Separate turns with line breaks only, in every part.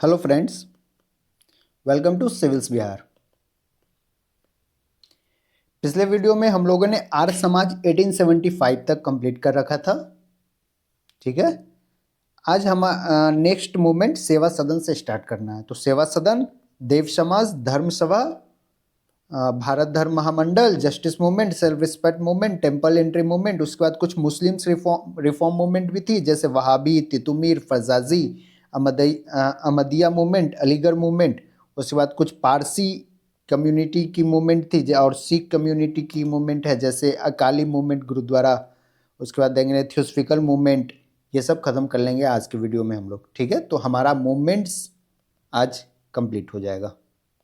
Hello friends, welcome to civils Bihar. पिछले video में हम लोगों ने आर्य समाज 1875 तक कंप्लीट कर रखा था। ठीक है, आज हम नेक्स्ट मूवमेंट सेवा सदन से स्टार्ट करना है। तो सेवा सदन, देव समाज, धर्म Sabha, Bharat Dharma Mahamandal, justice movement, self respect movement, temple entry movement, उसके बाद कुछ मुस्लिम्स रिफॉर्म मूवमेंट भी थी, जैसे वहाबी, तितुमीर, फजाजी, अहमदिया मूवमेंट, अलीगढ़ मूवमेंट। उसके बाद कुछ पारसी कम्युनिटी की मूवमेंट थी और सिख कम्युनिटी की मूवमेंट है, जैसे अकाली मूवमेंट गुरुद्वारा। उसके बाद देंगे थियोसफिकल मूवमेंट। ये सब खत्म कर लेंगे आज के वीडियो में हम लोग। ठीक है, तो हमारा मूवमेंट्स आज कंप्लीट हो जाएगा।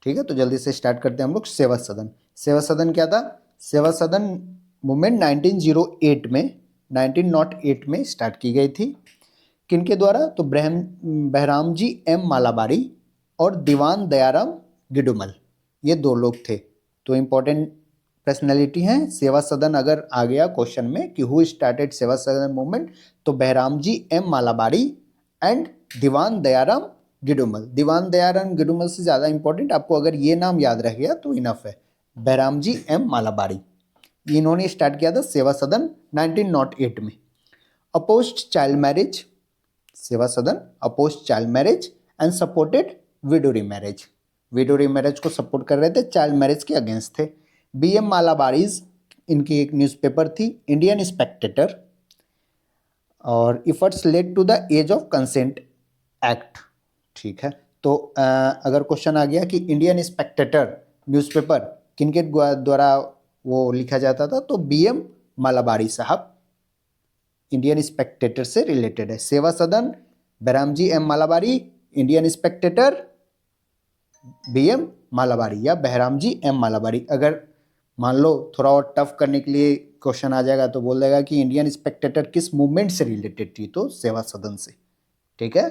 ठीक है, तो जल्दी से स्टार्ट करते हैं हम लोग। सेवा सदन, सेवा सदन क्या था? सेवा सदन मूवमेंट 1908 में 1908 में स्टार्ट की गई थी। किनके द्वारा? तो बहराम जी एम मालाबारी और दीवान दयाराम गिडुमल, ये दो लोग थे। तो इम्पोर्टेंट पर्सनैलिटी हैं। सेवा सदन अगर आ गया क्वेश्चन में कि हु स्टार्टेड सेवा सदन मूवमेंट, तो Bahram G M Malabari and दीवान दयाराम गिडुमल। दीवान दयाराम गिडुमल से ज़्यादा इंपॉर्टेंट आपको अगर ये नाम याद रह गया तो इनफ है। बहराम जी एम मालाबारी, इन्होंने स्टार्ट किया था सेवा सदन 1908 में। Opposed child marriage, Seva Sadan opposed child marriage and supported widow marriage. Widow marriage को सपोर्ट कर रहे थे, चाइल्ड मैरिज के अगेंस्ट थे। बी एम मालाबारीज, इनकी एक न्यूज़पेपर थी इंडियन स्पेक्टेटर, और efforts led to the age of consent act. ठीक है, तो अगर क्वेश्चन आ गया कि इंडियन स्पेक्टेटर न्यूज़पेपर किनके द्वारा वो लिखा जाता था, तो बी एम मालाबारी साहब इंडियन स्पेक्टेटर से रिलेटेड है। Seva Sadan Behramji M Malabari, Indian Spectator B M Malabari या बहरामजी एम मालाबारी। अगर मान लो थोड़ा और टफ करने के लिए क्वेश्चन आ जाएगा तो बोल देगा कि इंडियन स्पेक्टेटर किस मूवमेंट से रिलेटेड थी, तो सेवा सदन से। ठीक है,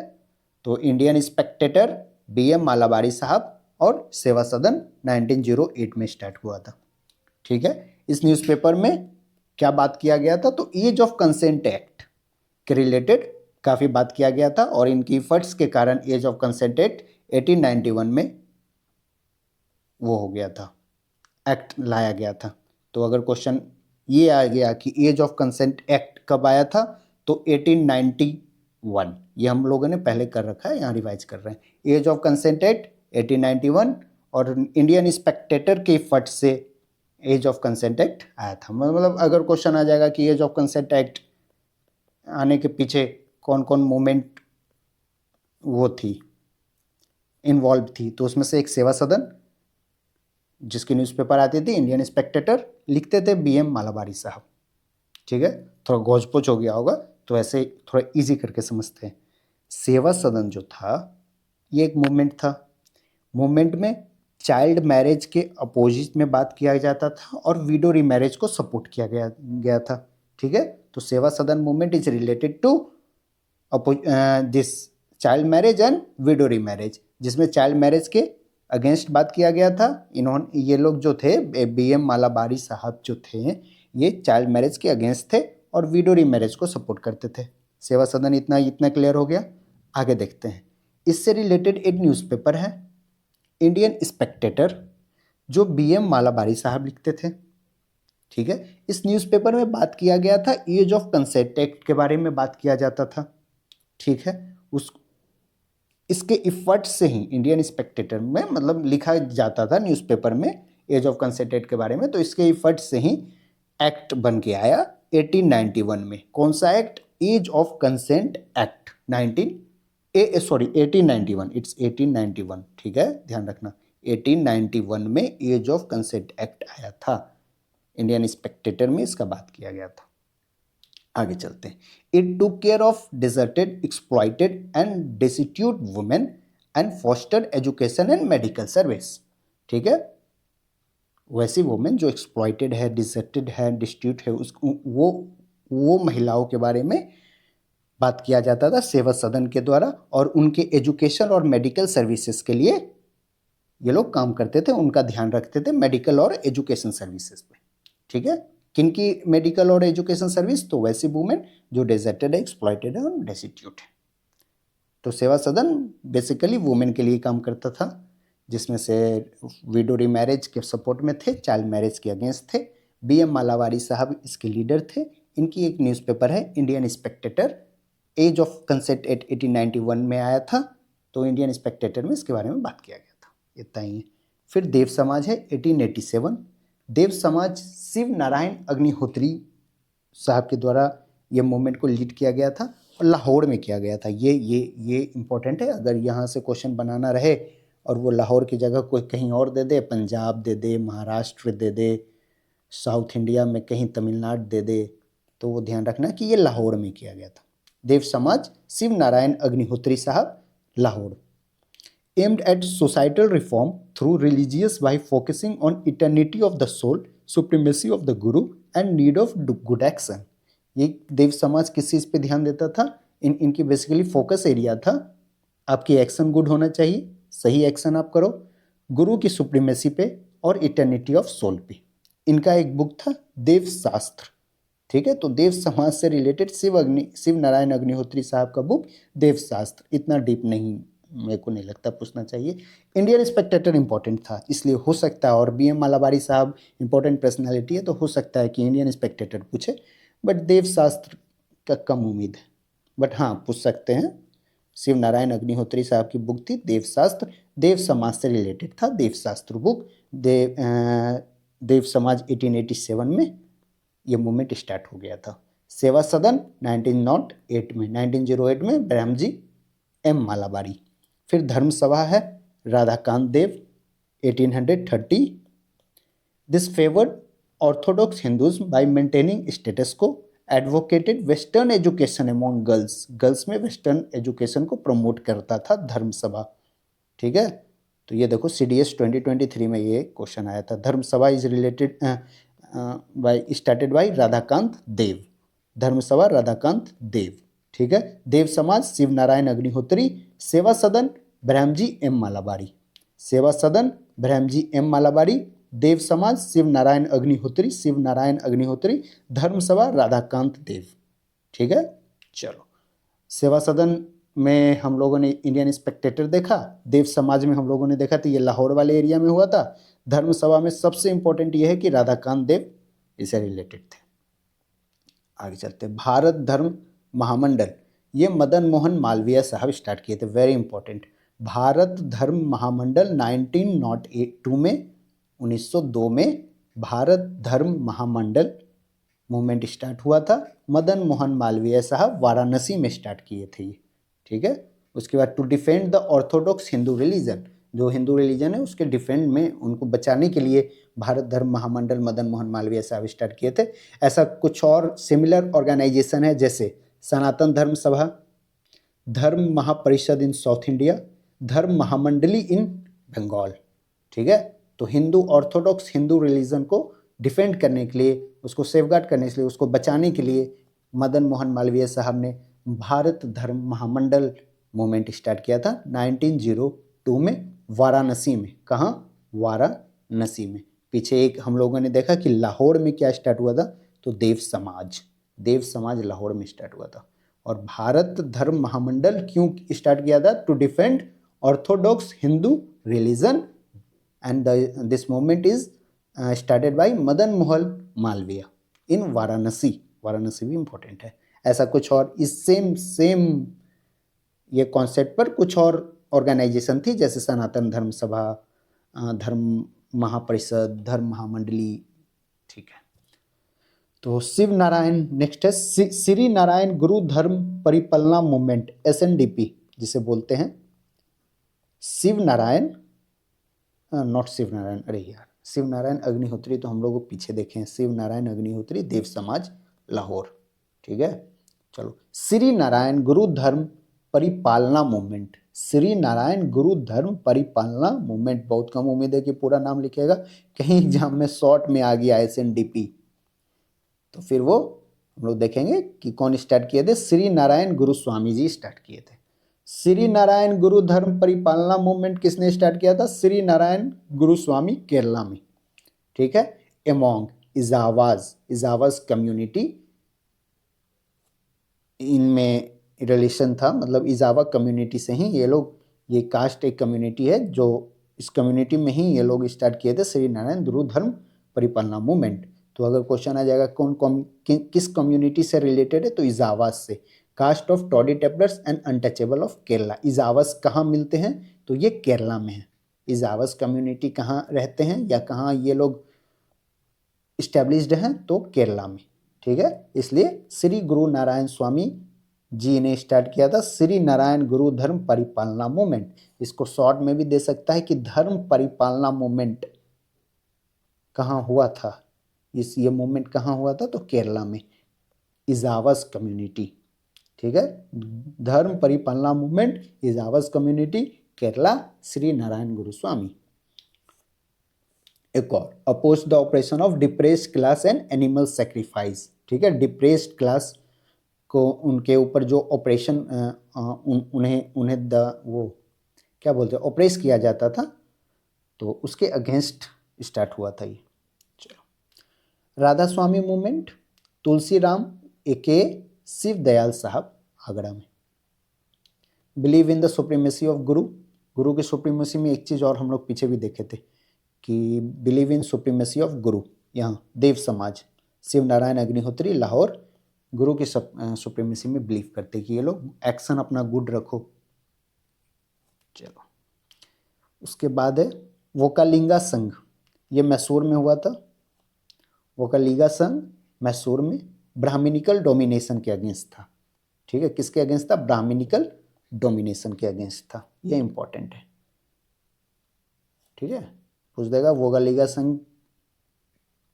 तो Indian Spectator B M Malabari साहब और सेवा सदन 1908 में स्टार्ट हुआ था। ठीक है, इस न्यूज़पेपर में क्या बात किया गया था, तो एज ऑफ कंसेंट एक्ट के रिलेटेड काफ़ी बात किया गया था, और इनकी इफर्ट्स के कारण एज ऑफ कंसेंट एक्ट 1891 में वो हो गया था, एक्ट लाया गया था। तो अगर क्वेश्चन ये आ गया कि एज ऑफ कंसेंट एक्ट कब आया था, तो 1891, ये हम लोगों ने पहले कर रखा है, यहाँ रिवाइज कर रहे हैं। एज ऑफ कंसेंट एक्ट 1891, और इंडियन स्पेक्टेटर के फट से एज ऑफ कंसेंट एक्ट आया था। मतलब अगर क्वेश्चन आ जाएगा कि एज ऑफ कंसेंट एक्ट आने के पीछे कौन कौन मूवमेंट वो थी, इन्वॉल्व थी, तो उसमें से एक सेवा सदन, जिसकी न्यूज़पेपर आती थी इंडियन स्पेक्टेटर, लिखते थे बी एम मालाबारी साहब। ठीक है, थोड़ा गौज पोच हो गया होगा, तो ऐसे थोड़ा इजी करके समझते हैं। सेवा सदन जो था ये एक मूवमेंट था। मूवमेंट में चाइल्ड मैरिज के अपोजिट में बात किया जाता था और विडो रीमैरिज को सपोर्ट किया गया था। ठीक है, तो Seva Sadan movement is related to this child marriage and widow remarriage, जिसमें चाइल्ड मैरिज के अगेंस्ट बात किया गया था। इन्होंने, ये लोग जो थे बी एम मालाबारी साहब जो थे, ये चाइल्ड मैरिज के अगेंस्ट थे और विडो रीमैरिज को सपोर्ट करते थे। सेवा सदन इतना इतना क्लियर हो गया। आगे देखते हैं, इससे रिलेटेड एक न्यूज़पेपर है इंडियन स्पेक्टेटर, जो बी एम मालाबारी साहब लिखते थे। ठीक है, इस न्यूज़पेपर में बात किया गया था एज ऑफ कंसेंट एक्ट के बारे में बात किया जाता था। ठीक है, उस इसके इफर्ट से ही इंडियन स्पेक्टेटर में मतलब लिखा जाता था न्यूज़पेपर में एज ऑफ कंसेंट एक्ट के बारे में, तो इसके इफर्ट से ही एक्ट बन के आया 1891 में। कौन सा act? Age of consent act 1891, it's 1891। ठीक है, ध्यान रखना, 1891 में एज ऑफ कंसेंट एक्ट आया था। इंडियन स्पेक्टेटर में इसका बात किया गया था। आगे चलते हैं। It took care of deserted, exploited and destitute women and fostered education and medical service. ठीक है, वैसी वुमेन जो एक्सप्लॉइटेड है, डिजर्टेड है, डिस्ट्यूट है, उसको वो महिलाओं के बारे में बात किया जाता था सेवा सदन के द्वारा, और उनके एजुकेशन और मेडिकल सर्विसेज के लिए ये लोग काम करते थे, उनका ध्यान रखते थे मेडिकल और एजुकेशन सर्विसेज पे। ठीक है, किनकी मेडिकल और एजुकेशन सर्विस? तो वैसी वुमेन जो डेजर्टेड है, एक्सप्लॉइटेड है और डेस्टिट्यूट है। तो सेवा सदन बेसिकली वुमेन के लिए काम करता था, जिसमें से विडो रीमैरिज के सपोर्ट में थे, चाइल्ड मैरिज के अगेंस्ट थे। BM मालावारी साहब इसके लीडर थे। इनकी एक न्यूज़पेपर है Indian Spectator, age of consent act 1891 में आया था, तो इंडियन स्पेक्टेटर में इसके बारे में बात किया गया था। इतना ही है। फिर देव समाज है 1887। देव समाज शिव नारायण अग्निहोत्री साहब के द्वारा ये मूवमेंट को लीड किया गया था और लाहौर में किया गया था। ये इम्पोर्टेंट है, अगर यहाँ से क्वेश्चन बनाना रहे और वो लाहौर की जगह कोई कहीं और दे दे, पंजाब दे दे, महाराष्ट्र दे दे, साउथ इंडिया में कहीं तमिलनाडु दे दे, तो वो ध्यान रखना कि ये लाहौर में किया गया था। देव समाज शिव नारायण अग्निहोत्री साहब, Lahore. Aimed at societal reform through religious by focusing on eternity of the soul, supremacy of the guru and need of good action. ये देव समाज किस चीज़ पे ध्यान देता था? इनकी बेसिकली फोकस एरिया था, आपकी एक्शन गुड होना चाहिए, सही एक्शन आप करो, गुरु की सुप्रीमेसी पे और इटर्निटी ऑफ सोल पे। इनका एक बुक था देव शास्त्र, ठीक है। तो देव समाज से रिलेटेड शिव नारायण अग्निहोत्री साहब का बुक देव शास्त्र, इतना डीप नहीं, मेरे को नहीं लगता पूछना चाहिए। इंडियन स्पेक्टेटर इंपॉर्टेंट था, इसलिए हो सकता है, और BM मालावारी साहब इंपॉर्टेंट पर्सनैलिटी है, तो हो सकता है कि इंडियन स्पेक्टेटर पूछे, बट देव शास्त्र का कम उम्मीद है, बट हाँ पूछ सकते हैं। शिव नारायण अग्निहोत्री साहब की बुक थी देव शास्त्र, देव समाज से रिलेटेड था देव शास्त्र बुक। देव समाज 1887 में ये मूवमेंट स्टार्ट हो गया था। सेवा सदन 1908 में ब्रह्मजी M मालावारी। फिर धर्म सभा है Radhakant Dev 1830। This favoured orthodox Hindus by maintaining status quo, advocated western education among girls, girls में वेस्टर्न एजुकेशन को प्रमोट करता था धर्म सभा, ठीक है। तो ये देखो CDS 2023 में ये क्वेश्चन आया था। Dharma Sabha is related started by Radhakant Dev, Dharma Sabha Radhakant देव, ठीक है। देव समाज शिव नारायण अग्निहोत्री। सेवा सदन ब्रह्मजी M मालावारी, सेवा सदन ब्रह्मजी M मालावारी। देव समाज शिव नारायण अग्निहोत्री, शिव नारायण अग्निहोत्री। धर्म सभा राधाकांत देव, ठीक है। चलो, सेवा सदन में हम लोगों ने इंडियन स्पेक्टेटर देखा, देव समाज में हम लोगों ने देखा तो ये लाहौर वाले एरिया में हुआ था। धर्म सभा में सबसे इंपॉर्टेंट ये है कि राधाकांत देव इससे रिलेटेड थे। आगे चलते, भारत धर्म महामंडल, ये मदन मोहन मालवीय साहब स्टार्ट किए थे, वेरी इंपॉर्टेंट। भारत धर्म महामंडल 1902 में, 1902 में भारत धर्म महामंडल मूवमेंट स्टार्ट हुआ था। मदन मोहन मालवीय साहब वाराणसी में स्टार्ट किए थे ये, ठीक है। उसके बाद to defend the orthodox Hindu religion, जो हिंदू रिलीजन है उसके डिफेंड में, उनको बचाने के लिए भारत धर्म महामंडल मदन मोहन मालवीय साहब स्टार्ट किए थे। ऐसा कुछ और सिमिलर ऑर्गेनाइजेशन है जैसे सनातन धर्म सभा, धर्म महापरिषद इन साउथ इंडिया, धर्म महामंडली इन बंगाल, ठीक है। तो हिंदू ऑर्थोडॉक्स हिंदू रिलीजन को डिफेंड करने के लिए, उसको सेफगार्ड करने के लिए, उसको बचाने के लिए मदन मोहन मालवीय साहब ने भारत धर्म महामंडल मूवमेंट स्टार्ट किया था 1902 में वाराणसी में। कहाँ? वाराणसी में। पीछे एक हम लोगों ने देखा कि लाहौर में क्या स्टार्ट हुआ था, तो देव समाज लाहौर में स्टार्ट हुआ था। और भारत धर्म महामंडल क्यों स्टार्ट किया था? To defend orthodox Hindu religion, and this movement is started by Madan Mohan Malaviya in Varanasi. Varanasi भी इंपॉर्टेंट है। ऐसा कुछ और इस सेम ये कॉन्सेप्ट पर कुछ और ऑर्गेनाइजेशन थी जैसे सनातन धर्म सभा, धर्म महापरिषद, धर्म महामंडली, ठीक है। तो शिव नारायण नेक्स्ट है श्री नारायण गुरु धर्म परिपालना मूवमेंट, SNDP जिसे बोलते हैं। शिव नारायण नॉट शिव नारायण, अरे यार, शिव नारायण अग्निहोत्री तो हम लोग पीछे देखे हैं। शिव नारायण अग्निहोत्री देव समाज लाहौर, ठीक है। चलो, श्री नारायण गुरु धर्म परिपालना मूवमेंट, श्री नारायण गुरु धर्म परिपालना मूवमेंट। बहुत कम उम्मीद है कि पूरा नाम लिखेगा, कहीं एग्जाम में शॉर्ट में आ गया SNDP, तो फिर वो हम लोग देखेंगे कि कौन स्टार्ट किए थे। श्री नारायण गुरु स्वामी जी स्टार्ट किए थे। श्री नारायण गुरु धर्म परिपालना मूवमेंट किसने स्टार्ट किया था? श्री नारायण गुरु स्वामी, केरला में, ठीक है। एमोंग इजावाज कम्युनिटी, इनमें रिलेशन था, मतलब इजावा कम्युनिटी से ही ये लोग, ये कास्ट एक कम्युनिटी है जो इस कम्युनिटी में ही ये लोग स्टार्ट किए थे श्री नारायण गुरु धर्म परिपालना मूवमेंट। तो अगर क्वेश्चन आ जाएगा किस कम्युनिटी से रिलेटेड है, तो इजावास से, caste of toddy tappers and untouchable of Kerala. Ezhavas कहाँ मिलते हैं, तो ये केरला में है। इजावस कम्युनिटी कहाँ रहते हैं या कहाँ ये लोग इस्टेब्लिश्ड हैं, तो केरला में, ठीक है। इसलिए श्री गुरु नारायण स्वामी जी ने स्टार्ट किया था श्री नारायण गुरु धर्म परिपालना मूवमेंट। इसको शॉर्ट में भी दे सकता है कि धर्म परिपालना मूवमेंट कहाँ हुआ था, ये मूवमेंट कहाँ हुआ था, तो केरला में, इजावस कम्युनिटी, ठीक है। Dharma Paripalana movement, Ezhavas community, Kerala, Shri Narayana Guru Swami. एक और, oppose the operation of depressed class and animal sacrifice, ठीक है। डिप्रेस्ड क्लास को उनके ऊपर जो ऑपरेशन उन्हें वो क्या बोलते हैं, ऑपरेस किया जाता था, तो उसके अगेंस्ट स्टार्ट हुआ था ये। चलो, राधा स्वामी मूवमेंट, तुलसीराम एके शिव दयाल साहब, आगरा में। Believe in the supremacy of गुरु, गुरु की सुप्रीमेसी में एक चीज़ और हम लोग पीछे भी देखे थे कि बिलीव इन सुप्रीमेसी ऑफ गुरु, यहाँ देव समाज, शिव नारायण अग्निहोत्री लाहौर, गुरु की सुप्रीमेसी में बिलीव करते कि ये लोग एक्शन अपना गुड रखो। चलो, उसके बाद है वोकालिंगा संघ, ये मैसूर में हुआ था। वोकालिंगा संघ मैसूर में ब्राह्मणिकल डोमिनेशन के अगेंस्ट था, ठीक है। किसके अगेंस्ट था, ब्राह्मणिकल डोमिनेशन के अगेंस्ट था, ये इंपॉर्टेंट है, ठीक है। पूछ देगा वोकालिंगा संघ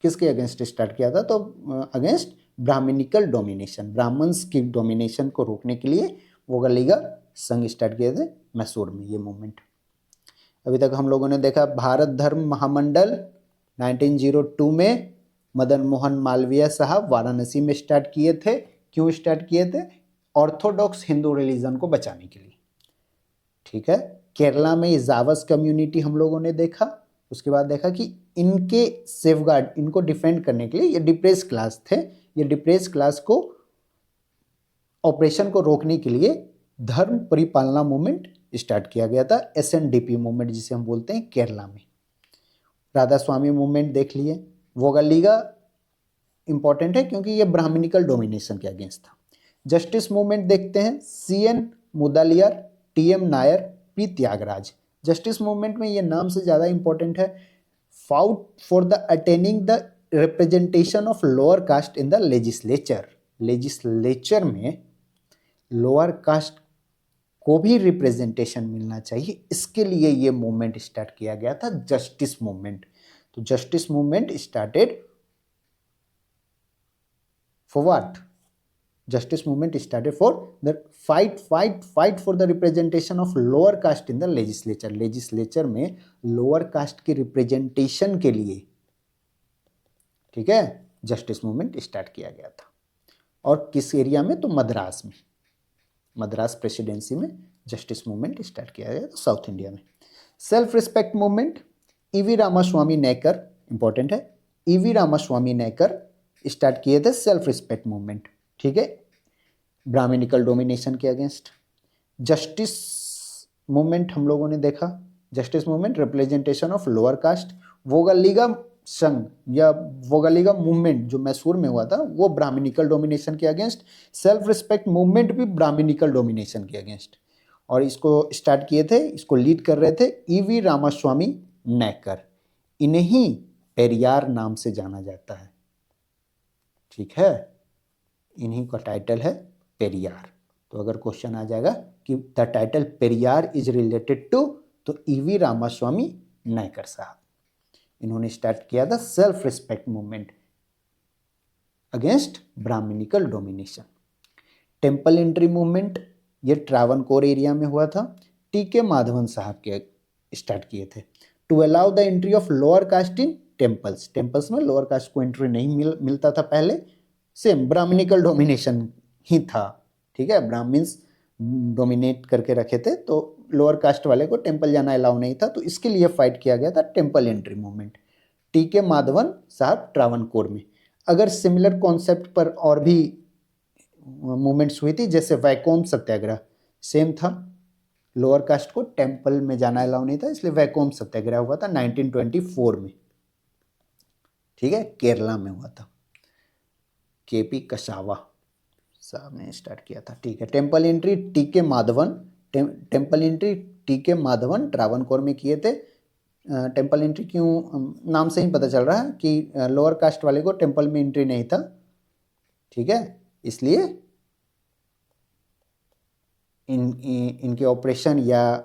किसके अगेंस्ट स्टार्ट किया था, तो अगेंस्ट ब्राह्मणिकल डोमिनेशन, ब्राह्मण्स की डोमिनेशन को रोकने के लिए वोकालिंगा संघ स्टार्ट किए थे मैसूर में, ये मूवमेंट। अभी तक हम लोगों ने देखा भारत धर्म महामंडल 1902 में मदन मोहन मालवीय साहब वाराणसी में स्टार्ट किए थे। क्यों स्टार्ट किए थे, ऑर्थोडॉक्स हिंदू रिलीजन को बचाने के लिए, ठीक है। केरला में इजावस कम्युनिटी हम लोगों ने देखा। उसके बाद देखा कि इनके सेफगार्ड, इनको डिफेंड करने के लिए, ये डिप्रेस क्लास थे, ये डिप्रेस क्लास को ऑपरेशन को रोकने के लिए धर्म परिपालना मूवमेंट स्टार्ट किया गया था, SNDP मूवमेंट जिसे हम बोलते हैं केरला में। राधा स्वामी मूवमेंट देख लिए। वोगालिगा इंपॉर्टेंट है क्योंकि ये ब्राह्मणिकल डोमिनेशन के अगेंस्ट था। जस्टिस मूवमेंट देखते हैं, CN Mudaliar, TM Nair, P Tyagaraja. Justice movement में ये नाम से ज़्यादा इंपॉर्टेंट है, fought for the attaining the representation of lower caste in the legislature. Legislature में लोअर कास्ट को भी रिप्रेजेंटेशन मिलना चाहिए, इसके लिए ये मूवमेंट स्टार्ट किया गया था, जस्टिस मूवमेंट। तो justice movement started for what, justice movement started for the fight for the representation of lower caste in the legislature. Legislature में लोअर कास्ट की रिप्रेजेंटेशन के लिए, ठीक है, जस्टिस मूवमेंट स्टार्ट किया गया था। और किस एरिया में, तो मद्रास में, मद्रास प्रेसिडेंसी में जस्टिस मूवमेंट स्टार्ट किया गया था, साउथ इंडिया में। Self respect movement, EV Ramaswamy Naicker, important है, EV रामास्वामी नायकर स्टार्ट किए थे सेल्फ रिस्पेक्ट मूवमेंट, ठीक है, ब्राह्मणिकल डोमिनेशन के अगेंस्ट। जस्टिस मूवमेंट हम लोगों ने देखा, justice movement representation of lower caste. Vokkaliga Sangh या वोगालिगा मूवमेंट जो मैसूर में हुआ था, वो ब्राह्मणिकल डोमिनेशन के अगेंस्ट। सेल्फ रिस्पेक्ट मूवमेंट भी ब्राह्मणिकल डोमिनेशन के अगेंस्ट, और इसको स्टार्ट किए थे, इसको लीड कर रहे थे EV रामास्वामी नायकर। इन्हीं पेरियार नाम से जाना जाता है, ठीक है, इन्हीं का टाइटल है पेरियार। तो अगर क्वेश्चन आ जाएगा कि the title Periyar is related to, तो EV रामास्वामी नायकर साहब, इन्होंने स्टार्ट किया था self respect movement against brahmanical domination. Temple entry movement, ये ट्रावनकोर एरिया में हुआ था, TK माधवन साहब के स्टार्ट किए थे। To allow the entry of lower caste in temples, temples में लोअर कास्ट को एंट्री नहीं मिलता था पहले, सेम ब्राह्मणिकल डोमिनेशन ही था, ठीक है, ब्राह्मण्स डोमिनेट करके रखे थे, तो लोअर कास्ट वाले को टेम्पल जाना अलाउ नहीं था, तो इसके लिए फाइट किया गया था temple entry movement. TK Madhavan साहब ट्रावनकोर में। अगर सिमिलर कॉन्सेप्ट पर और भी मूवमेंट्स हुई थी, जैसे वैकोम सत्याग्रह सेम था, लोअर कास्ट को टेम्पल में जाना अलाउ नहीं था, इसलिए वैकोम सत्याग्रह हुआ था 1924 में, ठीक है, केरला में हुआ था, केपी कसावा साहब ने स्टार्ट किया था, ठीक है। टेम्पल एंट्री टीके माधवन, टेम्पल एंट्री टीके माधवन ट्रावणकोर में किए थे। टेम्पल एंट्री क्यों, नाम से ही पता चल रहा है कि लोअर कास्ट वाले को टेम्पल में एंट्री नहीं था, ठीक है, इसलिए इनके ऑपरेशन या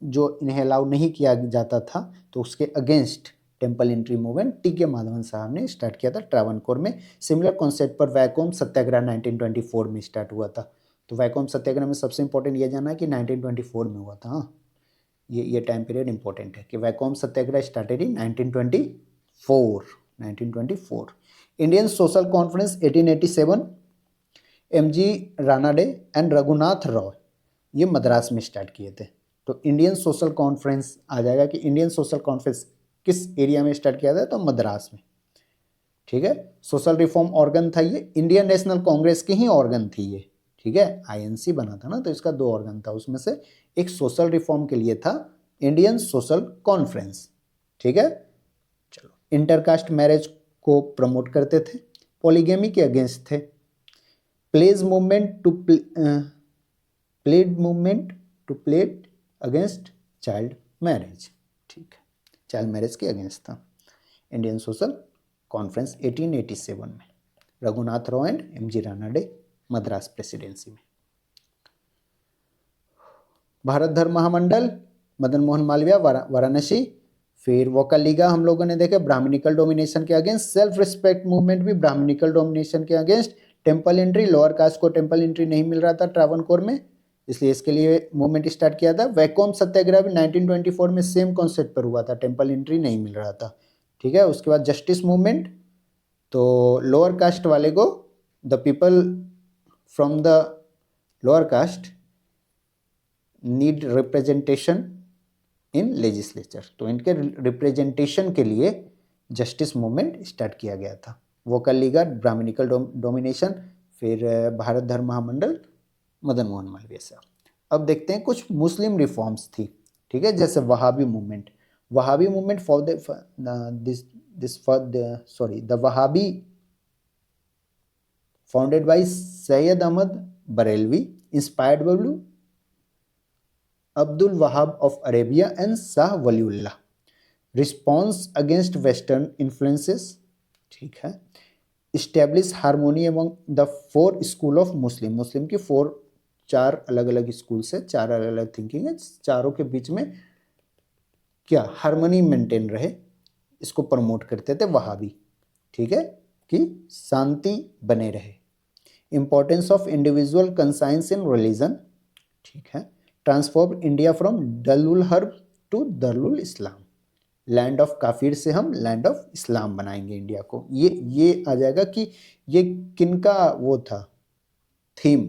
जो इन्हें अलाउ नहीं किया जाता था तो उसके अगेंस्ट टेम्पल एंट्री मूवमेंट टीके माधवन साहब ने स्टार्ट किया था ट्रावणकोर में। सिमिलर कॉन्सेप्ट पर वैकोम सत्याग्रह 1924 में स्टार्ट हुआ था। तो वैकोम सत्याग्रह में सबसे इंपॉर्टेंट ये जाना है कि 1924 में हुआ था। हाँ, ये टाइम पीरियड इंपॉर्टेंट है कि Vaikom Satyagraha started in 1924। Indian social conference 1887, MG Ranade and Raghunath Roy ये मद्रास में स्टार्ट किए थे। तो इंडियन सोशल कॉन्फ्रेंस आ जाएगा कि इंडियन सोशल कॉन्फ्रेंस किस एरिया में स्टार्ट किया था, तो मद्रास में, ठीक है। सोशल रिफॉर्म ऑर्गन था ये, इंडियन नेशनल कांग्रेस की ही ऑर्गन थी ये, ठीक है, आईएनसी बना था ना, तो इसका 2 ऑर्गन था, उसमें से एक सोशल रिफॉर्म के लिए था इंडियन सोशल कॉन्फ्रेंस, ठीक है। चलो, इंटरकास्ट मैरिज को प्रमोट करते थे, पॉलीगेमी के अगेंस्ट थे, pledge movement to pledge against child marriage, ठीक है, चाइल्ड मैरिज के अगेंस्ट था इंडियन सोशल कॉन्फ्रेंस 1887 में, Raghunath Rao and MG Ranade Madras presidency में। भारत धर्म महामंडल मदन मोहन मालवीय वाराणसी, फिर वोकल लीगा हम लोगों ने देखे ब्राह्मणिकल डोमिनेशन के अगेंस्ट, सेल्फ रिस्पेक्ट मूवमेंट भी ब्राह्मणिकल डोमिनेशन के against, temple entry lower caste को टेम्पल एंट्री नहीं मिल रहा था ट्रावणकोर में, इसलिए इसके लिए मूवमेंट स्टार्ट किया था। वैकोम सत्याग्रह भी 1924 में सेम कॉन्सेप्ट पर हुआ था, टेम्पल एंट्री नहीं मिल रहा था, ठीक है। उसके बाद जस्टिस मूवमेंट, तो लोअर कास्ट वाले को the people from the lower caste need representation in legislature, तो इनके रिप्रेजेंटेशन के लिए जस्टिस मूवमेंट स्टार्ट किया गया था। वोकल लीगा ब्राह्मणिकल डोमिनेशन, फिर भारत धर्म महामंडल मदन मोहन मालवीय साहब। अब देखते हैं कुछ मुस्लिम रिफॉर्म्स थी, ठीक है, जैसे Wahabi movement for the Wahabi founded by Syed Ahmad Barelvi, inspired by Abdul Wahab of Arabia and Shah Waliullah, response against western influences, ठीक है, establish harmony among the 4 school of Muslim की 4 अलग अलग स्कूल से 4 अलग अलग थिंकिंग है, चारों के बीच में क्या हारमोनी मेंटेन रहे, इसको प्रमोट करते थे वहाबी, ठीक है, कि शांति बने रहे। Importance of individual conscience in religion, ठीक है, transform India from Darul Harb to Darul Islam, land of kafir से हम लैंड ऑफ इस्लाम बनाएंगे इंडिया को। ये आ जाएगा कि ये किनका वो था थीम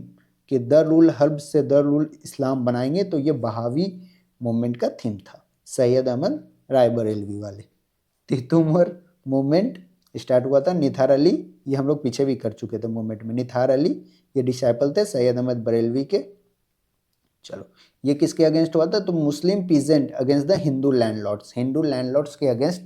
कि दरुल हर्ब से दरुल इस्लाम बनाएंगे, तो ये बहावी मूवमेंट का थीम था, सैयद अहमद रायबरेलवी वाले। तितुमर मूवमेंट स्टार्ट हुआ था, निथार अली, ये हम लोग पीछे भी कर चुके थे मूवमेंट में, निथार अली ये डिसाइपल थे सैयद अहमद बरेलवी के। चलो, ये किसके अगेंस्ट हुआ था, तो Muslim peasant against the Hindu landlords के अगेंस्ट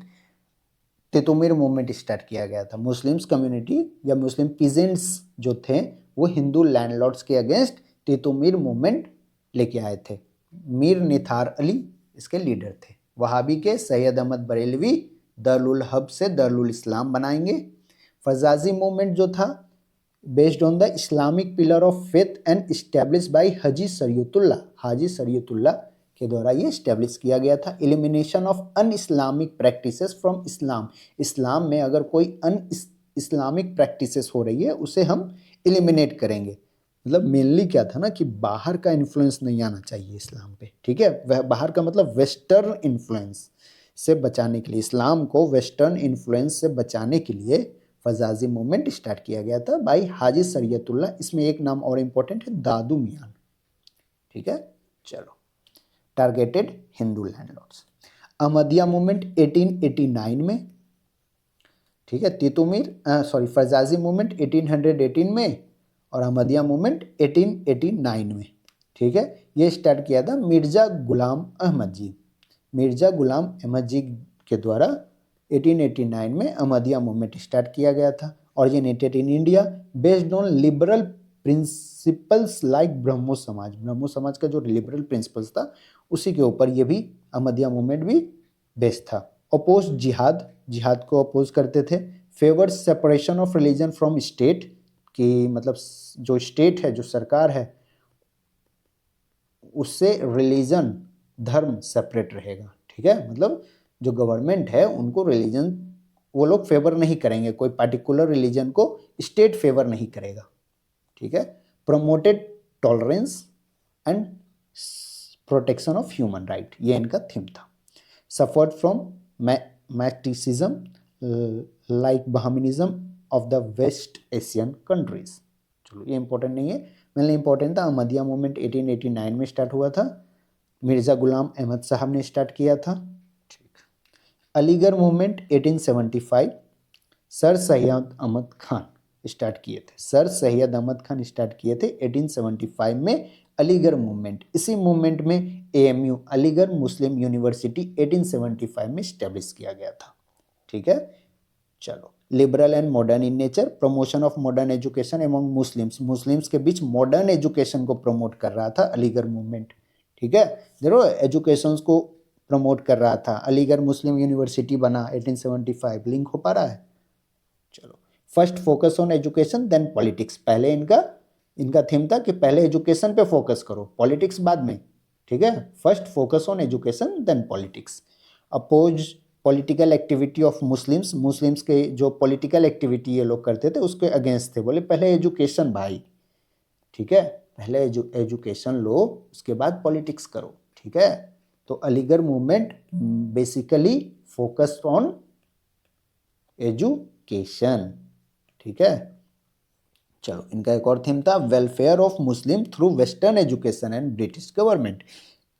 तितुमिर मूवमेंट स्टार्ट किया गया था। मुस्लिम्स कम्युनिटी या मुस्लिम पीजेंट्स जो थे वो हिंदू लैंडलॉर्ड्स के अगेंस्ट तितुमिर मूवमेंट लेके आए थे। मीर निथार अली इसके लीडर थे। वहाबी के सैयद अहमद बरेलवी दरुल हब से दरुल इस्लाम बनाएंगे। फजाजी मूवमेंट जो था based on the Islamic pillar of faith and establish by Haji Shariatullah के द्वारा ये इस्टेब्लिश किया गया था। Elimination of un Islamic practices from Islam में अगर कोई अन इस्लामिक प्रैक्टिसेस हो रही है उसे हम एलिमिनेट करेंगे। मतलब मेनली क्या था ना कि बाहर का इन्फ्लुएंस नहीं आना चाहिए इस्लाम पे, ठीक है, वह बाहर का मतलब वेस्टर्न इन्फ्लुएंस से बचाने के लिए, इस्लाम को वेस्टर्न इन्फ्लुएंस से बचाने के लिए फजाजी मूवमेंट स्टार्ट किया गया था बाई हाजी शरीयतुल्लाह। इसमें एक नाम और इम्पोर्टेंट है, दादू मियान, ठीक है। चलो, targeted Hindu landlords. Ahmadiyya movement 1889 में, ठीक है, फजाजी मूवमेंट 1818 में, और अहमदिया मूवमेंट 1889 में, ठीक है। ये स्टार्ट किया था मिर्ज़ा गुलाम अहमद जी, मिर्ज़ा गुलाम अहमद जी के द्वारा 1889 में अहमदिया मूवमेंट स्टार्ट किया गया था। Originated in India, based on liberal principles like Brahmo Samaj, Brahmo समाज का जो लिबरल प्रिंसिपल्स था उसी के ऊपर ये भी अहमदिया मूवमेंट भी बेस्ड था। अपोज जिहाद, जिहाद को अपोज करते थे। Favour separation of religion from state, कि मतलब जो स्टेट है, जो सरकार है, उससे रिलीजन, धर्म सेपरेट रहेगा, ठीक है। मतलब जो गवर्नमेंट है उनको रिलीजन, वो लोग फेवर नहीं करेंगे, कोई पार्टिकुलर रिलीजन को स्टेट फेवर नहीं करेगा, ठीक है। Promoted tolerance and protection of human right, ये इनका थीम था। सफर्ड फ्रॉम मैक्टिसिज्म लाइक बहामिनिज्म of the west Asian countries. चलो ये इंपॉर्टेंट नहीं है, मेनली इंपॉर्टेंट था अहमदिया मूवमेंट 1889 में स्टार्ट हुआ था, मिर्ज़ा गुलाम अहमद साहब ने स्टार्ट किया था, ठीक। Aligarh movement 1875, sir Syed Ahmad Khan start किए थे, सर सैयद अहमद खान स्टार्ट किए थे 1875 में अलीगढ़ मूवमेंट। इसी मूवमेंट में एएमयू, अलीगढ़ मुस्लिम यूनिवर्सिटी 1875 में स्टैब्लिश किया गया था, ठीक है। चलो, liberal and modern in nature, promotion of modern education among Muslims, Muslims के बीच मॉडर्न एजुकेशन को प्रमोट कर रहा था अलीगढ़ मूवमेंट, ठीक है। देखो एजुकेशन को प्रमोट कर रहा था, अलीगढ़ मुस्लिम यूनिवर्सिटी बना 1875, लिंक हो पा रहा है। चलो, first focus on education then politics, पहले इनका थीम था कि पहले एजुकेशन पे फोकस करो, पॉलिटिक्स बाद में, ठीक है। First focus on education then politics. Oppose political activity of Muslims, Muslims के जो पॉलिटिकल एक्टिविटी ये लोग करते थे उसके अगेंस्ट थे, बोले पहले एजुकेशन भाई, ठीक है, पहले एजुकेशन लो, उसके बाद पॉलिटिक्स करो, ठीक है। तो Aligarh movement basically focused on education, ठीक है। चलो, इनका एक और थीम था welfare of Muslim through western education and British government,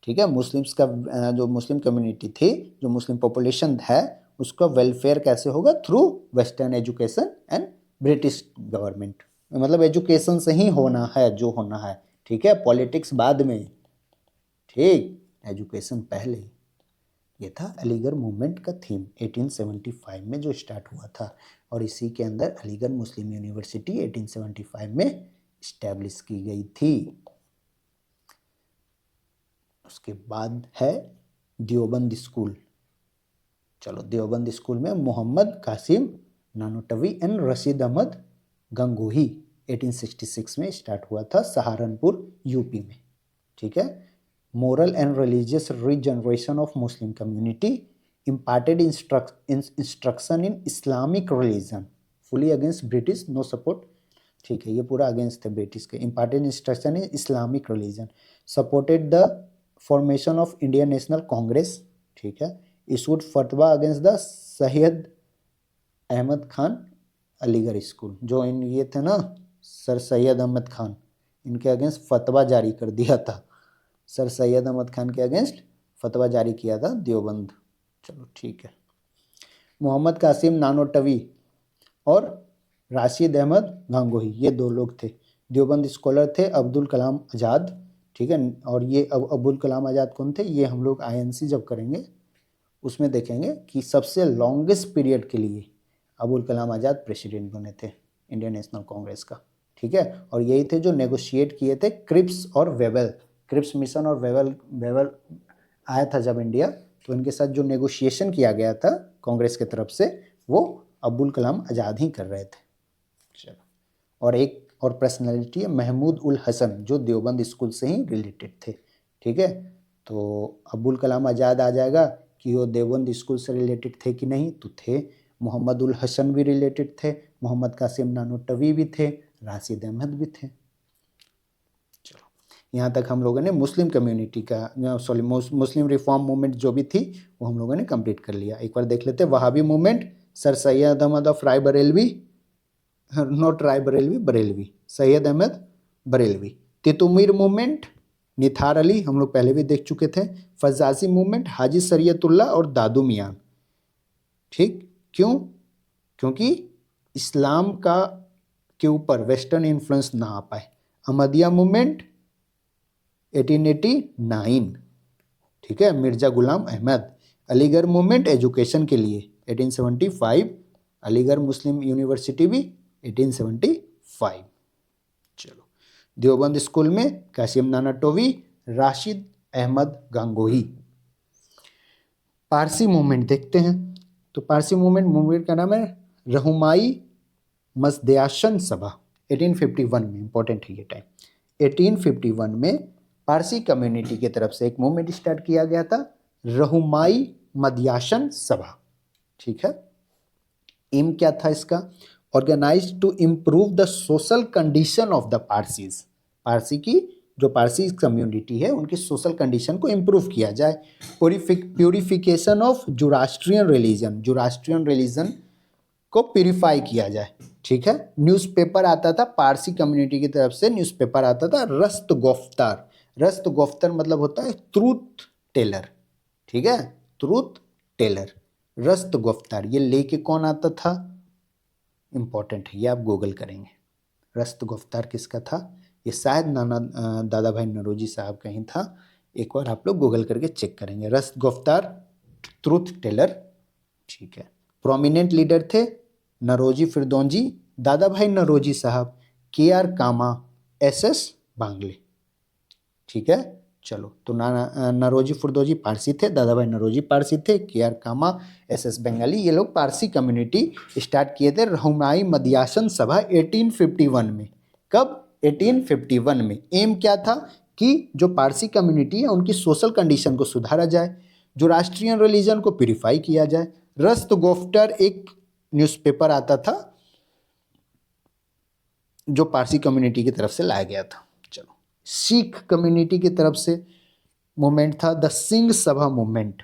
ठीक है। मुस्लिम्स का जो मुस्लिम कम्युनिटी थी, जो मुस्लिम पॉपुलेशन है, उसका वेलफेयर कैसे होगा, through western education and British government, मतलब एजुकेशन से ही होना है जो होना है, ठीक है। पॉलिटिक्स बाद में, ठीक, एजुकेशन पहले। ये था अलीगढ़ मूवमेंट का थीम 1875 में जो स्टार्ट हुआ था, और इसी के अंदर अलीगढ़ मुस्लिम यूनिवर्सिटी 1875 में इस्टेब्लिश की गई थी। उसके बाद है देवबंद स्कूल। चलो, देवबंद स्कूल में मोहम्मद कासिम नानोटवी एंड रशीद अहमद गंगोही 1866 में स्टार्ट हुआ था, सहारनपुर यूपी में, ठीक है। Moral and religious regeneration of Muslim community, imparted instruction in Islamic religion, fully against British, no support, ठीक है, ये पूरा अगेंस्ट थे ब्रिटिश के। imparted instruction in Islamic religion, supported the formation of Indian National Congress, ठीक है। issued फतवा against the Syed Ahmad Khan Aligarh school, जो इन ये थे ना सर सैयद अहमद खान, इनके अगेंस्ट फतवा जारी कर दिया था, सर सैयद अहमद खान के अगेंस्ट फतवा जारी किया था देवबंद। चलो ठीक है। मोहम्मद कासिम नानोटवी और राशिद अहमद गांगोही, ये दो लोग थे, देवबंद स्कॉलर थे। अब्दुल कलाम आज़ाद, ठीक है। और ये अब्दुल कलाम आज़ाद कौन थे, ये हम लोग आईएनसी जब करेंगे उसमें देखेंगे कि सबसे लॉन्गेस्ट पीरियड के लिए अब्दुल कलाम आज़ाद प्रेसिडेंट बने थे इंडियन नेशनल कांग्रेस का, ठीक है। और यही थे जो नेगोशिएट किए थे क्रिप्स और वेवल, क्रिप्स मिशन और वेवल आया था जब इंडिया, तो इनके साथ जो नेगोशिएशन किया गया था कांग्रेस की तरफ से, वो अब्दुल कलाम आज़ाद ही कर रहे थे। चलो, और एक और पर्सनैलिटी है महमूद उल हसन, जो देवबंद स्कूल से ही रिलेटेड थे, ठीक है। तो अब्दुल कलाम आज़ाद आ जाएगा कि वो देवबंद स्कूल से रिलेटेड थे कि नहीं, तो थे। मोहम्मद उल हसन भी रिलेटेड थे, मोहम्मद कासिम नानोटवी भी थे, राशिद अहमद भी थे। चलो, यहाँ तक हम लोगों ने मुस्लिम कम्युनिटी का, सॉरी मुस्लिम रिफॉर्म मूवमेंट जो भी थी वो हम लोगों ने कंप्लीट कर लिया। एक बार देख लेते हैं Wahabi movement, sir Syed Ahmad of Rai Barelvi, not Rai Barelvi, Barelvi, Syed Ahmad Barelvi. Titumir movement, Nithar Ali, हम लोग पहले भी देख चुके थे। फजाजी मूवमेंट, हाजी शरीयतुल्लाह और दादू मियां, ठीक। क्यों? क्योंकि इस्लाम का के ऊपर वेस्टर्न इन्फ्लुएंस ना आ पाए। अहमदिया मूवमेंट 1889, ठीक है, मिर्जा गुलाम अहमद। अलीगढ़ मूवमेंट एजुकेशन के लिए 1875, अलीगढ़ मुस्लिम यूनिवर्सिटी भी 1875। चलो, देवबंद स्कूल में कासिम नानाटोवी, राशिद अहमद गांगोही। पारसी मूवमेंट देखते हैं, तो पारसी मूवमेंट का नाम है रहनुमाई मजदयाशन सभा, 1851 में, इंपॉर्टेंट है ये टाइम। 1851 में पारसी कम्युनिटी की तरफ से एक मूवमेंट स्टार्ट किया गया था, रहनुमाई मदयाशन सभा, ठीक है। एम क्या था इसका? Organise to improve the social condition of the Parsis, Parsi की जो पारसी कम्युनिटी है उनकी सोशल कंडीशन को इम्प्रूव किया जाए। प्यूरिफिकेशन ऑफ जुरास्ट्रियन रिलीजन, जुरास्ट्रियन रिलीजन को प्यूरिफाई किया जाए, ठीक है। न्यूज़पेपर आता था पारसी कम्युनिटी की तरफ से, न्यूज़पेपर आता था रस्त गोफ्तार। रस्त गोफ्तार मतलब होता है ट्रूथ टेलर, ठीक है, ट्रूथ टेलर, रस्त गोफ्तार। ये लेके कौन आता था? इंपॉर्टेंट है, ये आप गूगल करेंगे। रस्त गोफ्तार किसका था? ये शायद दादा भाई नौरोजी साहब का ही था, एक बार आप लोग गूगल करके चेक करेंगे। रस्त गोफ्तार ट्रूथ टेलर, ठीक है। प्रोमिनेंट लीडर थे नौरोजी फिरदौंजी, दादा भाई नौरोजी साहब, KR कामा, SS बांगले, ठीक है। चलो, तो नौरोजी फिरदौंजी पारसी थे, दादा भाई नौरोजी पारसी थे, KR कामा, SS बंगाली, ये लोग पारसी कम्युनिटी स्टार्ट किए थे रहनुमाई मदयासन सभा 1851 में। कब? 1851 में। एम क्या था कि जो पारसी कम्युनिटी है उनकी सोशल कंडीशन को सुधारा जाए, जो राष्ट्रीय रिलीजन को प्यूरिफाई किया जाए। रस्त गोफ्टर एक न्यूज़पेपर आता था जो पारसी कम्युनिटी की तरफ से लाया गया था। चलो, सिख कम्युनिटी की तरफ से मूवमेंट था द सिंह सभा मूवमेंट,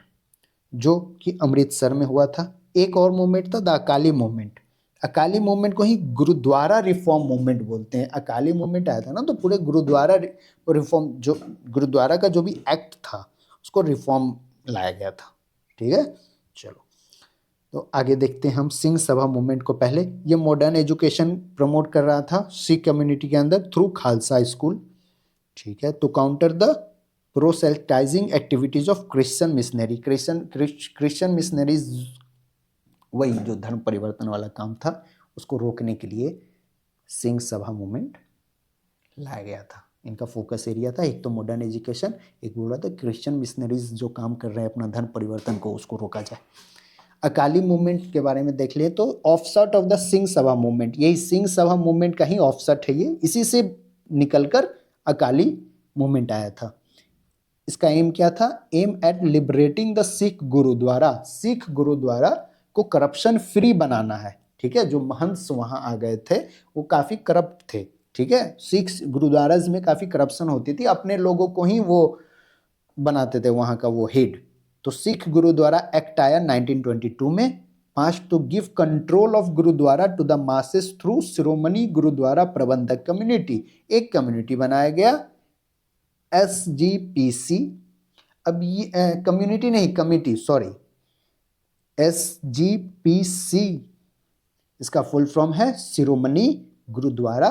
जो कि अमृतसर में हुआ था। एक और मूवमेंट था the Akali movement. Akali movement को ही गुरुद्वारा रिफॉर्म मूवमेंट बोलते हैं। अकाली मूवमेंट आया था ना, तो पूरे गुरुद्वारा रिफॉर्म, जो गुरुद्वारा का जो भी एक्ट था उसको रिफॉर्म लाया गया था, ठीक है। चलो, तो आगे देखते हैं हम सिंह सभा मूवमेंट को। पहले ये मॉडर्न एजुकेशन प्रमोट कर रहा था सिख कम्युनिटी के अंदर थ्रू खालसा स्कूल, ठीक है, to counter the proselytising activities of Christian missionary. Christian missionaries, वही जो धर्म परिवर्तन वाला काम था, उसको रोकने के लिए सिंह सभा मूवमेंट लाया गया था। इनका फोकस एरिया था एक तो मॉडर्न एजुकेशन, एक बोला था क्रिश्चियन मिशनरीज जो काम कर रहे हैं अपना धर्म परिवर्तन को, उसको रोका जाए। अकाली मूवमेंट के बारे में देख लिए तो offset of the Singh Sabha movement, यही सिंह सभा मूवमेंट का ही ऑफसेट है ये, इसी से निकलकर अकाली मूवमेंट आया था। इसका एम क्या था? Aim at liberating the Sikh gurdwara, Sikh gurdwara को करप्शन फ्री बनाना है, ठीक है। जो महंत वहां आ गए थे वो काफी करप्ट थे, ठीक है। सिख गुरुद्वाराज में काफी करप्शन होती थी, अपने लोगों को ही वो बनाते थे वहां का वो हेड। तो सिख गुरुद्वारा एक्ट आया 1922 में, पांच to give control of gurdwara to the masses through Shiromani Gurdwara Prabandhak community. एक कम्युनिटी बनाया गया SGPC। अब ये कम्युनिटी नहीं, कमिटी, सॉरी, SGPC इसका फुल फॉर्म है शिरोमणि गुरुद्वारा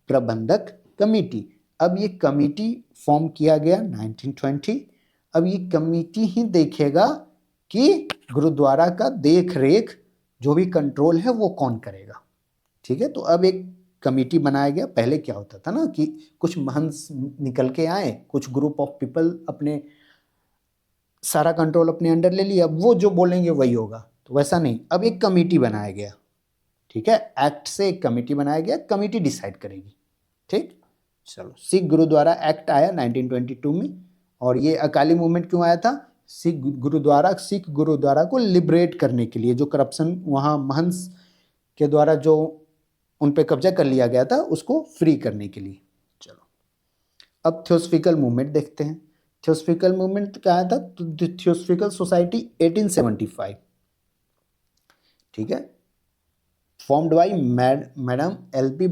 प्रबंधक कमेटी। अब ये कमेटी फॉर्म किया गया 1920। अब ये कमेटी ही देखेगा कि गुरुद्वारा का देख रेख जो भी कंट्रोल है वो कौन करेगा, ठीक है। तो अब एक कमेटी बनाया गया। पहले क्या होता था ना कि कुछ महंत निकल के आए, कुछ ग्रुप ऑफ पीपल अपने सारा कंट्रोल अपने अंडर ले लिया, अब वो जो बोलेंगे वही होगा। तो वैसा नहीं, अब एक कमेटी बनाया गया, ठीक है। एक्ट से एक कमेटी बनाया गया, कमेटी डिसाइड करेगी, ठीक। चलो, सिख गुरुद्वारा एक्ट आया 1922 में। और ये अकाली मूवमेंट क्यों आया था? सिख गुरुद्वारा को लिबरेट करने के लिए, जो करप्शन वहाँ महंत के द्वारा जो उन पे कब्जा कर लिया गया था उसको फ्री करने के लिए। चलो, अब थियोसफिकल मूवमेंट देखते हैं। थियोसफिकल मूवमेंट क्या आया था? तो थियोसफिकल सोसाइटी 1875, ठीक है, formed by madam LP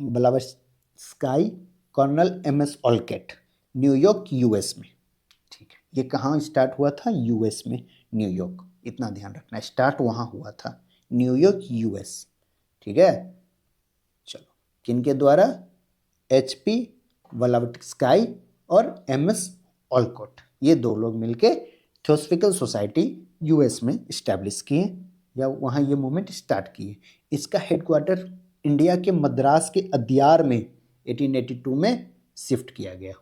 Blavatsky, colonel MS Olcott, New York US में, ठीक है। ये कहाँ स्टार्ट हुआ था? US में, न्यूयॉर्क, इतना ध्यान रखना, स्टार्ट वहाँ हुआ था, न्यूयॉर्क US, ठीक है। चलो, किनके द्वारा? HP वलावस्काई और MS ऑलकॉट, ये 2 लोग मिलके थियोसॉफिकल सोसाइटी US में इस्टेब्लिश किए या वहाँ ये मूवमेंट स्टार्ट किए। इसका हेडक्वार्टर इंडिया के मद्रास के अदियार में 1882 में शिफ्ट किया गया।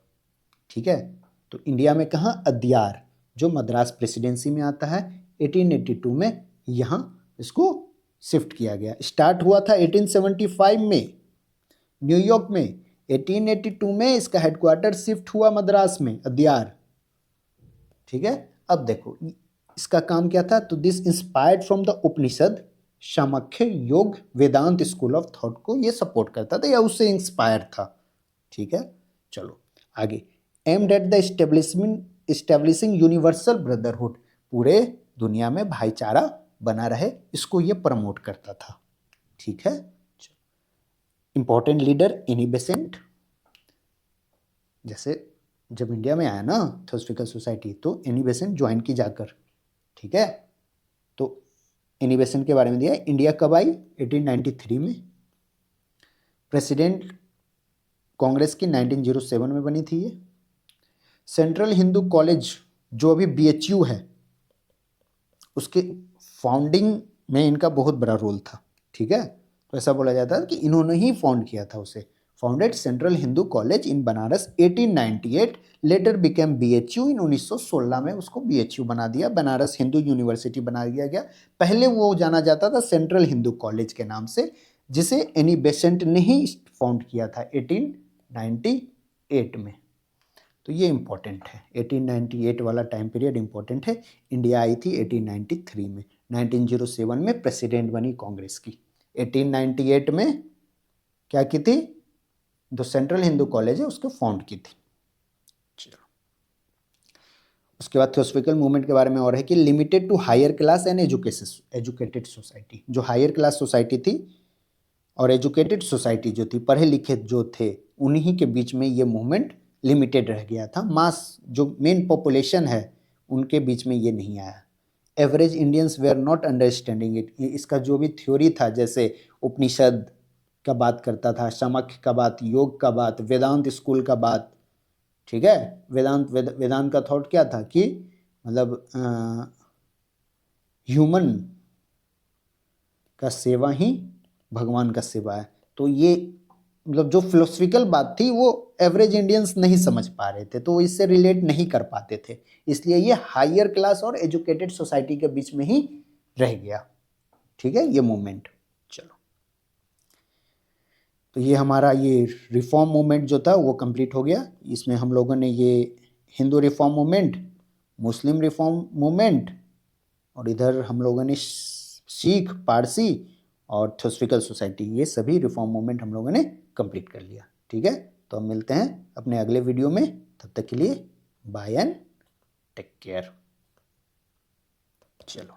ठीक है, तो इंडिया में कहाँ? अदियार, जो मद्रास प्रेसिडेंसी में आता है। 1882 में यहाँ इसको शिफ्ट किया गया। स्टार्ट हुआ था 1875 में न्यूयॉर्क में। 1882 में इसका हेडक्वार्टर शिफ्ट हुआ मद्रास में, अदियार। ठीक है, अब देखो इसका काम क्या था? तो दिस इंस्पायर्ड फ्रॉम द उपनिषद, सामाख्य, योग, वेदांत स्कूल ऑफ थॉट को ये सपोर्ट करता था या उससे इंस्पायर था। ठीक है, चलो आगे। Aimed at the establishing universal brotherhood, पूरे दुनिया में भाईचारा बना रहे, इसको ये प्रमोट करता था। ठीक है, इंपॉर्टेंट लीडर एनी बेसेंट, जैसे जब इंडिया में आया ना थियोसॉफिकल सोसाइटी, तो एनी बेसेंट ज्वाइन की जाकर। ठीक है, तो एनी बेसेंट के बारे में दिया। इंडिया कब आई? 1893 में। प्रेसिडेंट कांग्रेस की 1907 में बनी थी ये। सेंट्रल हिंदू कॉलेज जो अभी BHU है, उसके फाउंडिंग में इनका बहुत बड़ा रोल था। ठीक है, तो ऐसा बोला जाता है कि इन्होंने ही फाउंड किया था उसे। Founded central Hindu college in Banaras 1898, letter became BHU इन 1916 में उसको BHU बना दिया, बनारस हिंदू यूनिवर्सिटी बना दिया गया। पहले वो जाना जाता था सेंट्रल हिंदू कॉलेज के नाम से, जिसे एनी बेसेंट ने ही फाउंड किया था 1898 में। तो ये इम्पोर्टेंट है, 1898 वाला टाइम पीरियड इम्पोर्टेंट है। इंडिया आई थी 1893 में। 1907 में प्रेसिडेंट बनी कांग्रेस की। 1898 में क्या की थी? जो सेंट्रल हिंदू कॉलेज है उसको फाउंड की थी। चलो, उसके बाद थियोसॉफिकल मूवमेंट के बारे में और है कि limited to higher class and educated society. जो हायर क्लास सोसाइटी थी और एजुकेटेड सोसाइटी जो थी, पढ़े लिखे जो थे, उन्हीं के बीच में ये मूवमेंट लिमिटेड रह गया था। मास जो मेन पॉपुलेशन है उनके बीच में ये नहीं आया। Average Indians were not understanding it. इसका जो भी थ्योरी था, जैसे उपनिषद का बात करता था, सामाख्य का बात, योग का बात, वेदांत स्कूल का बात। ठीक है, वेदांत का थॉट क्या था कि मतलब ह्यूमन का सेवा ही भगवान का सेवा है। तो ये मतलब जो फिलोसफिकल बात थी वो एवरेज इंडियंस नहीं समझ पा रहे थे, तो वो इससे रिलेट नहीं कर पाते थे, इसलिए ये हायर क्लास और एजुकेटेड सोसाइटी के बीच में ही रह गया। ठीक है, ये मूवमेंट। चलो, तो ये हमारा ये रिफॉर्म मूवमेंट जो था वो कंप्लीट हो गया। इसमें हम लोगों ने ये हिंदू रिफॉर्म मूवमेंट, मुस्लिम रिफॉर्म मूवमेंट, और इधर हम लोगों ने सिख, पारसी और थियोसॉफिकल सोसाइटी, ये सभी रिफॉर्म मूवमेंट हम लोगों ने कंप्लीट कर लिया। ठीक है, तो हम मिलते हैं अपने अगले वीडियो में। तब तक के लिए बाय एंड टेक केयर। चलो।